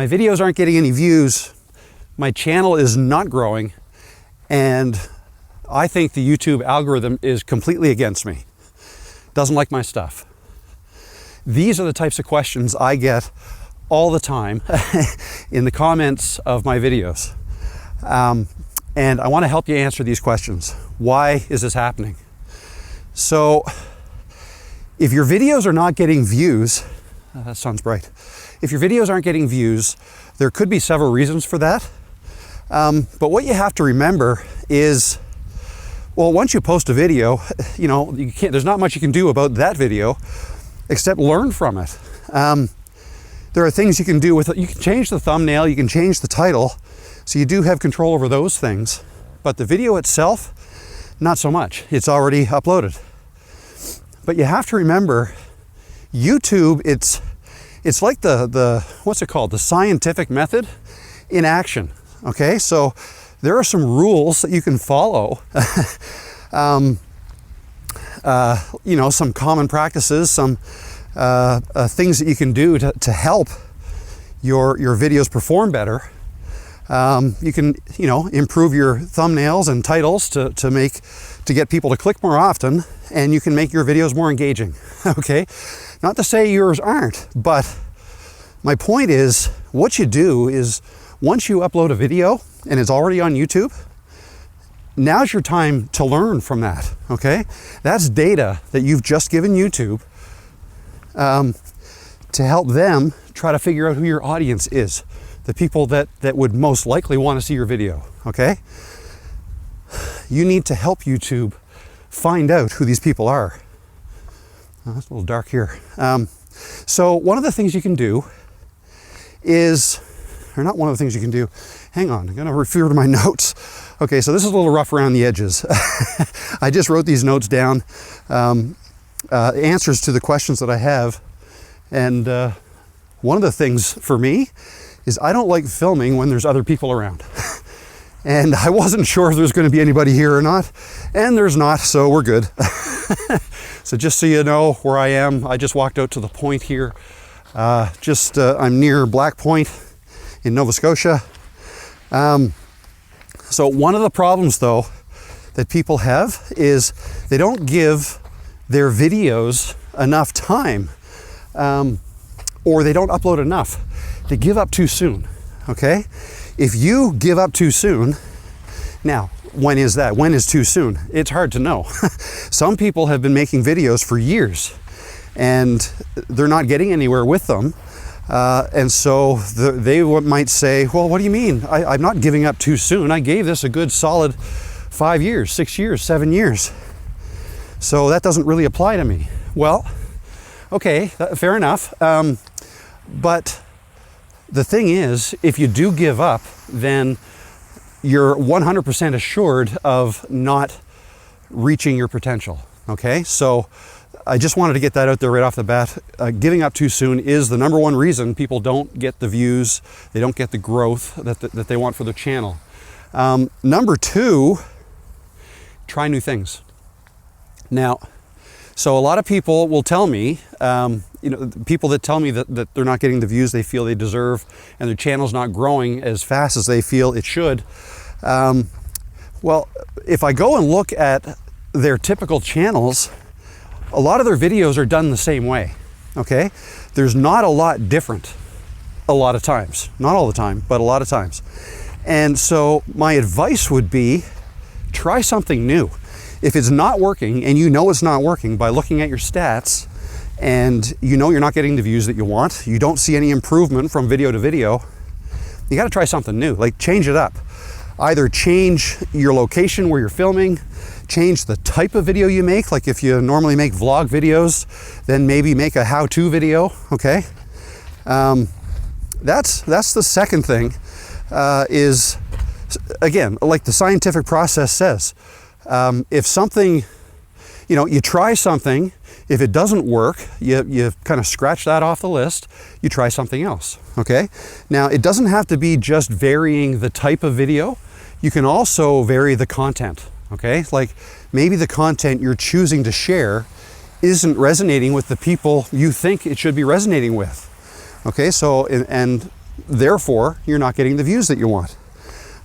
my videos aren't getting any views, my channel is not growing, and I think the YouTube algorithm is completely against me, doesn't like my stuff. These are the types of questions I get all the time in the comments of my videos. And I want to help you answer these questions. Why is this happening? So, if your videos are not getting views, that sounds bright. If your videos aren't getting views, there could be several reasons for that. But what you have to remember is, well, once you post a video, there's not much you can do about that video except learn from it. There are things you can do with it. You can change the thumbnail, you can change the title, so you do have control over those things. But the video itself, not so much. It's already uploaded. But you have to remember, YouTube, it's like the what's it called? The scientific method in action. Okay, so there are some rules that you can follow. Some common practices, some things that you can do to help your videos perform better. You can, improve your thumbnails and titles to get people to click more often, and you can make your videos more engaging. Okay, not to say yours aren't, but my point is, what you do is, once you upload a video and it's already on YouTube, now's your time to learn from that. Okay, that's data that you've just given YouTube to help them try to figure out who your audience is, the people that would most likely want to see your video. Okay, you need to help YouTube find out who these people are. Oh, it's a little dark here. So one of the things you can do is, or not one of the things you can do, hang on, I'm going to refer to my notes. Okay, so this is a little rough around the edges. I just wrote these notes down, answers to the questions that I have. And one of the things for me is I don't like filming when there's other people around. And I wasn't sure if there's going to be anybody here or not, and there's not, so we're good. So just so you know where I am, I just walked out to the point here. I'm near Black Point in Nova Scotia. So one of the problems, though, that people have is they don't give their videos enough time, or they don't upload enough. They give up too soon, okay? If you give up too soon, now, when is that? When is too soon? It's hard to know. Some people have been making videos for years, and they're not getting anywhere with them. And so they might say, well, what do you mean? I'm not giving up too soon. I gave this a good solid 5 years, 6 years, 7 years. So that doesn't really apply to me. Well, okay, fair enough. But the thing is, if you do give up, then you're 100% assured of not reaching your potential. Okay, so I just wanted to get that out there right off the bat. Giving up too soon is the number one reason people don't get the views, they don't get the growth that they want for their channel. Number two, try new things. Now, so a lot of people will tell me, people that tell me that they're not getting the views they feel they deserve and their channel's not growing as fast as they feel it should. Well, if I go and look at their typical channels, a lot of their videos are done the same way, okay? There's not a lot different a lot of times. Not all the time, but a lot of times. And so my advice would be, try something new. If it's not working, and you know it's not working by looking at your stats, and you know you're not getting the views that you want, you don't see any improvement from video to video, you gotta try something new, like change it up. Either change your location where you're filming, change the type of video you make, like if you normally make vlog videos, then maybe make a how-to video, okay? That's the second thing, is, again, like the scientific process says, if something, you try something, if it doesn't work, you kind of scratch that off the list, you try something else, okay? Now, it doesn't have to be just varying the type of video. You can also vary the content, okay? Like maybe the content you're choosing to share isn't resonating with the people you think it should be resonating with, okay? So, and therefore you're not getting the views that you want.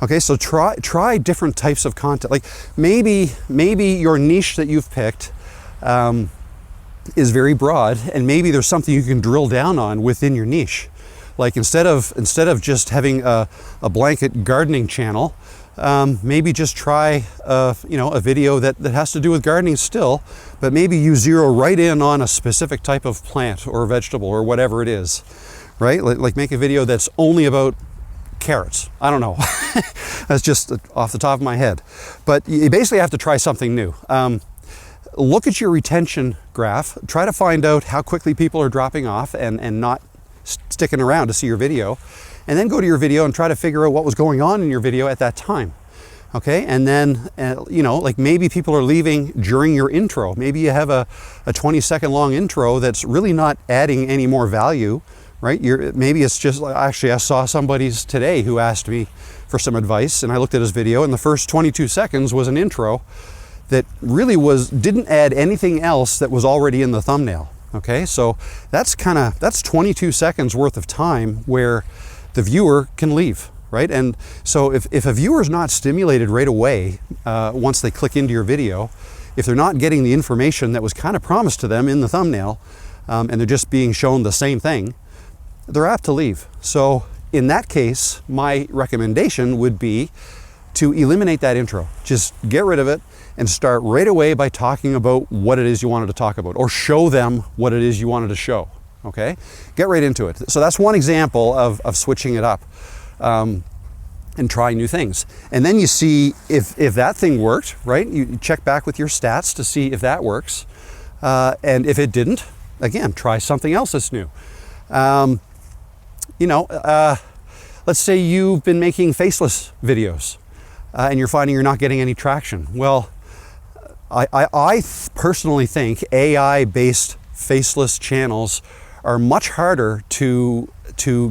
Okay, so try different types of content. Like maybe your niche that you've picked is very broad, and maybe there's something you can drill down on within your niche. Like instead of just having a blanket gardening channel, maybe just try a video that has to do with gardening still, but maybe you zero right in on a specific type of plant or vegetable or whatever it is, right? Like make a video that's only about carrots. I don't know. That's just off the top of my head. But you basically have to try something new. Look at your retention graph. Try to find out how quickly people are dropping off and not sticking around to see your video. And then go to your video and try to figure out what was going on in your video at that time. Okay, and then, like maybe people are leaving during your intro. Maybe you have a 20-second long intro that's really not adding any more value, right? Maybe it's just, actually I saw somebody's today who asked me for some advice, and I looked at his video, and the first 22 seconds was an intro that really didn't add anything else that was already in the thumbnail. Okay, so that's 22 seconds worth of time where the viewer can leave, right? And so if a viewer is not stimulated right away, once they click into your video, if they're not getting the information that was kind of promised to them in the thumbnail, and they're just being shown the same thing, they're apt to leave. So in that case, my recommendation would be to eliminate that intro. Just get rid of it and start right away by talking about what it is you wanted to talk about, or show them what it is you wanted to show. Okay, get right into it. So that's one example of switching it up and trying new things. And then you see if that thing worked, right? You check back with your stats to see if that works. And if it didn't, again, try something else that's new. Let's say you've been making faceless videos and you're finding you're not getting any traction. Well, I personally think AI-based faceless channels are much harder to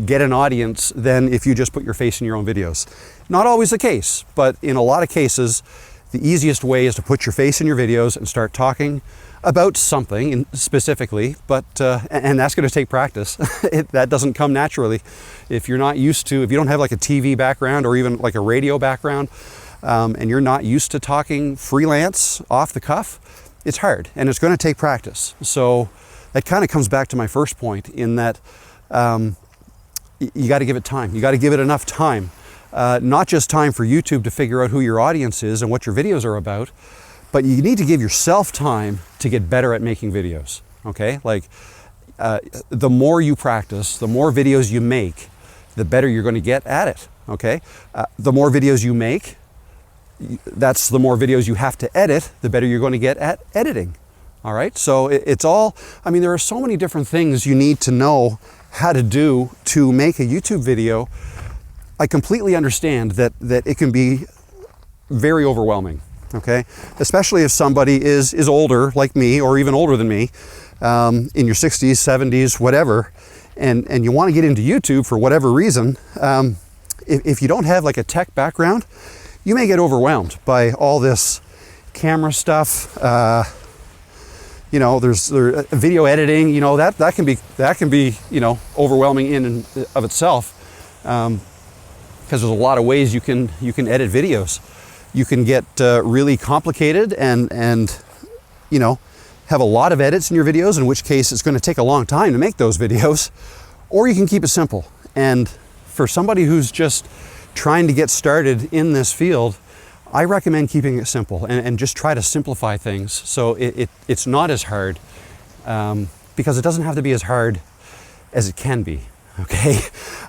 get an audience than if you just put your face in your own videos. Not always the case, but in a lot of cases, the easiest way is to put your face in your videos and start talking about something specifically, and that's going to take practice. That doesn't come naturally. If you don't have like a TV background or even like a radio background, and you're not used to talking freelance off the cuff, it's hard and it's going to take practice. So that kind of comes back to my first point in that you got to give it time. You got to give it enough time, not just time for YouTube to figure out who your audience is and what your videos are about, but you need to give yourself time to get better at making videos. Okay, like the more you practice, the more videos you make, the better you're going to get at it. Okay, the more videos you make, that's the more videos you have to edit, the better you're going to get at editing. All right, so it's all, there are so many different things you need to know how to do to make a YouTube video. I completely understand that it can be very overwhelming, okay? Especially if somebody is older like me, or even older than me, in your 60s, 70s, whatever, and you want to get into YouTube for whatever reason, if you don't have like a tech background, you may get overwhelmed by all this camera stuff. There's video editing. That can be overwhelming in and of itself, because there's a lot of ways you can edit videos. You can get really complicated and have a lot of edits in your videos, in which case it's going to take a long time to make those videos, or you can keep it simple. And for somebody who's just trying to get started in this field, I recommend keeping it simple and just try to simplify things so it's not as hard, because it doesn't have to be as hard as it can be. Okay,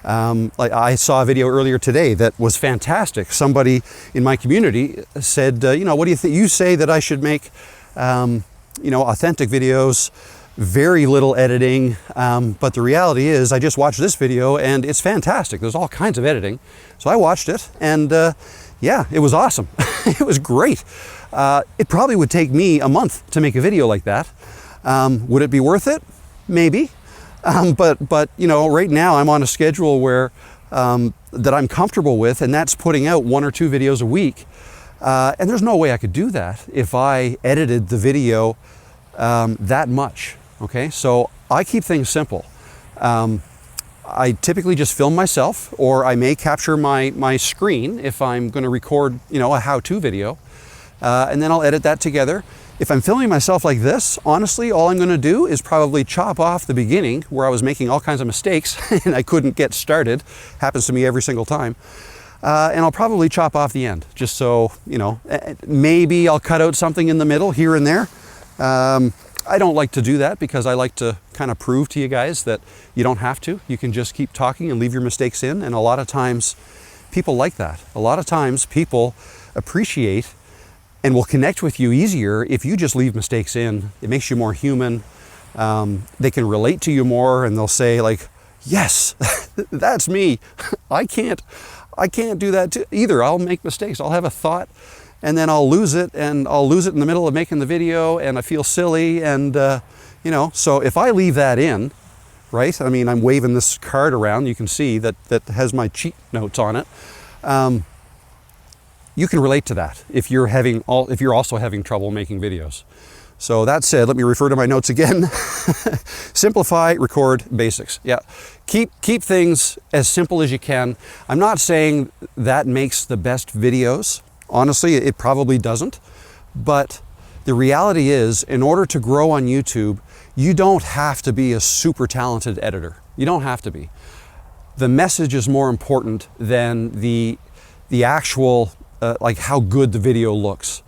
like I saw a video earlier today that was fantastic. Somebody in my community said, what do you think? You say that I should make, authentic videos, very little editing, but the reality is I just watched this video and it's fantastic. There's all kinds of editing. So I watched it and yeah, it was awesome. It was great. It probably would take me a month to make a video like that. Would it be worth it? Maybe. But right now I'm on a schedule where that I'm comfortable with, and that's putting out 1 or 2 videos a week. And there's no way I could do that if I edited the video that much. Okay, so I keep things simple. I typically just film myself, or I may capture my screen if I'm going to record, a how-to video, and then I'll edit that together. If I'm filming myself like this, honestly, all I'm going to do is probably chop off the beginning where I was making all kinds of mistakes and I couldn't get started. Happens to me every single time. And I'll probably chop off the end, just so, maybe I'll cut out something in the middle here and there. I don't like to do that because I like to kind of prove to you guys that you don't have to. You can just keep talking and leave your mistakes in. And a lot of times people like that. A lot of times people appreciate and will connect with you easier if you just leave mistakes in. It makes you more human. They can relate to you more, and they'll say like, yes, that's me. I can't do that either. I'll make mistakes. I'll have a thought and then I'll lose it, and I'll lose it in the middle of making the video, and I feel silly, and so if I leave that in, right? I mean, I'm waving this card around. You can see that has my cheat notes on it. You can relate to that if you're also having trouble making videos. So that said, let me refer to my notes again. Simplify, record, basics. Yeah, keep things as simple as you can. I'm not saying that makes the best videos. Honestly, it probably doesn't. But the reality is, in order to grow on YouTube, you don't have to be a super talented editor. You don't have to be. The message is more important than the actual, like how good the video looks.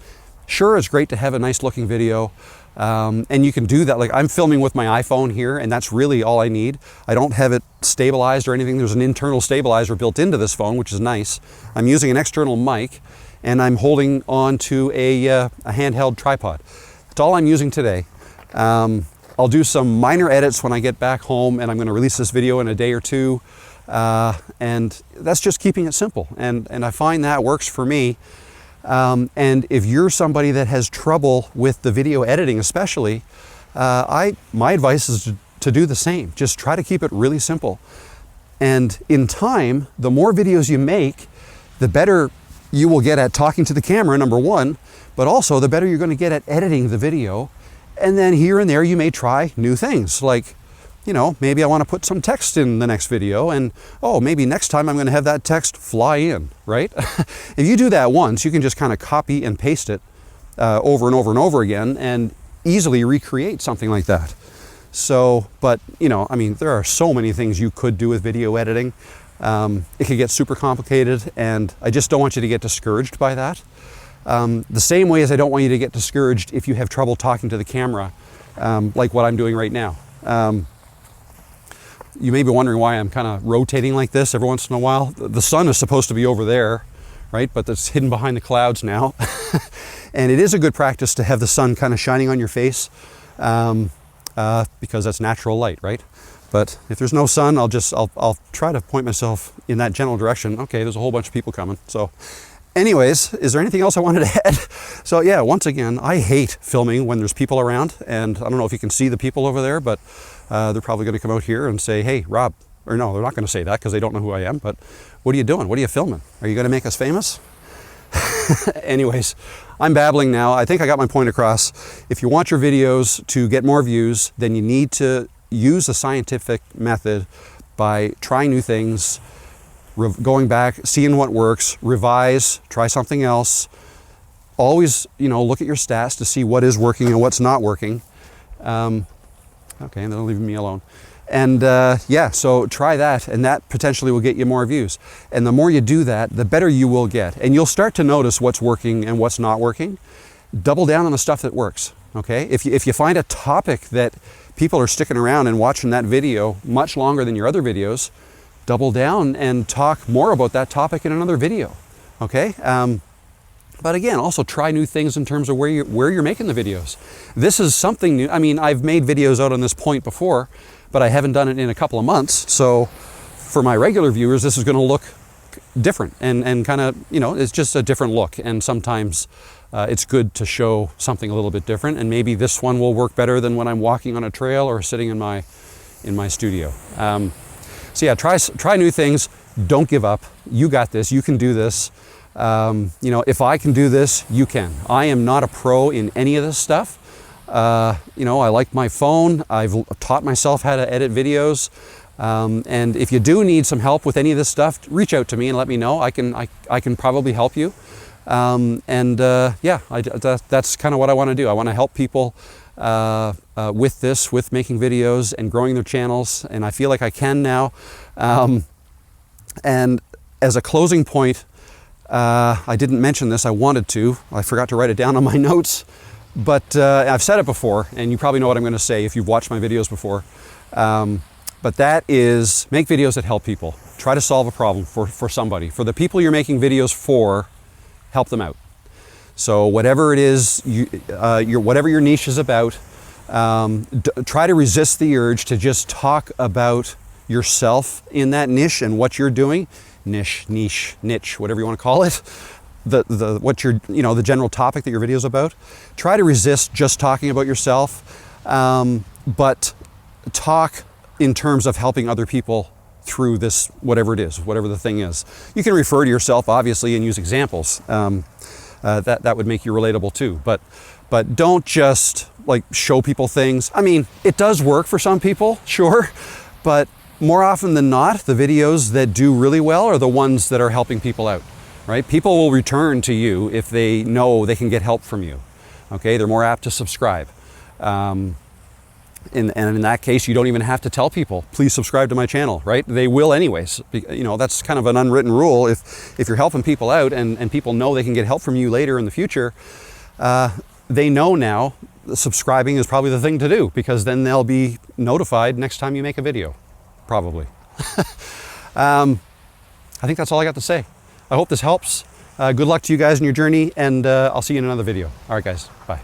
Sure, it's great to have a nice looking video, and you can do that. Like, I'm filming with my iPhone here, and that's really all I need. I don't have it stabilized or anything. There's an internal stabilizer built into this phone, which is nice. I'm using an external mic, and I'm holding on to a handheld tripod. That's all I'm using today. I'll do some minor edits when I get back home, and I'm going to release this video in a day or two, and that's just keeping it simple, and I find that works for me. And if you're somebody that has trouble with the video editing especially, my advice is to do the same. Just try to keep it really simple. And in time, the more videos you make, the better you will get at talking to the camera, number one, but also the better you're going to get at editing the video. And then here and there you may try new things, like, maybe I want to put some text in the next video, and maybe next time I'm going to have that text fly in, right? If you do that once, you can just kind of copy and paste it over and over and over again and easily recreate something like that. So, but there are so many things you could do with video editing. It could get super complicated, and I just don't want you to get discouraged by that. The same way as I don't want you to get discouraged if you have trouble talking to the camera, like what I'm doing right now. You may be wondering why I'm kind of rotating like this every once in a while. The sun is supposed to be over there, right? But it's hidden behind the clouds now. And it is a good practice to have the sun kind of shining on your face, because that's natural light, right? But if there's no sun, I'll try to point myself in that general direction. Okay, there's a whole bunch of people coming. So anyways, is there anything else I wanted to add? So yeah, once again, I hate filming when there's people around, and I don't know if you can see the people over there, but they're probably going to come out here and say, hey, Rob, or no, they're not going to say that because they don't know who I am, but what are you doing? What are you filming? Are you going to make us famous? Anyways, I'm babbling now. I think I got my point across. If you want your videos to get more views, then you need to use a scientific method by trying new things, going back, seeing what works, revise, try something else. Always, look at your stats to see what is working and what's not working. Okay, and they'll leave me alone. And so try that, and that potentially will get you more views. And the more you do that, the better you will get. And you'll start to notice what's working and what's not working. Double down on the stuff that works, okay? If you find a topic that people are sticking around and watching that video much longer than your other videos, double down and talk more about that topic in another video, okay? But again, also try new things in terms of where you're making the videos. This is something new. I mean, I've made videos out on this point before, but I haven't done it in a couple of months. So for my regular viewers, this is going to look different and kind of, it's just a different look. And sometimes it's good to show something a little bit different. And maybe this one will work better than when I'm walking on a trail or sitting in my studio. So yeah, try new things. Don't give up. You got this. You can do this. If I can do this, you can. I am not a pro in any of this stuff. I like my phone. I've taught myself how to edit videos. And if you do need some help with any of this stuff, reach out to me and let me know. I can probably help you. Yeah, that's kind of what I want to do. I want to help people with this, with making videos and growing their channels, and I feel like I can now. And as a closing point, I didn't mention this, I wanted to. I forgot to write it down on my notes, but I've said it before, and you probably know what I'm going to say if you've watched my videos before. But that is, make videos that help people. Try to solve a problem for somebody. For the people you're making videos for, help them out. So whatever it is, whatever your niche is about, try to resist the urge to just talk about yourself in that niche and what you're doing. Niche, whatever you want to call it. The general topic that your video is about. Try to resist just talking about yourself, but talk in terms of helping other people through this, whatever it is, whatever the thing is. You can refer to yourself, obviously, and use examples. That would make you relatable too. But don't just like show people things. I mean, it does work for some people, sure, but more often than not, the videos that do really well are the ones that are helping people out, right? People will return to you if they know they can get help from you. Okay, they're more apt to subscribe. And in that case, you don't even have to tell people, please subscribe to my channel, right? They will anyways. You know, that's kind of an unwritten rule. If you're helping people out and people know they can get help from you later in the future, they know now subscribing is probably the thing to do, because then they'll be notified next time you make a video, probably. I think that's all I got to say. I hope this helps. Good luck to you guys in your journey, and I'll see you in another video. All right, guys, bye.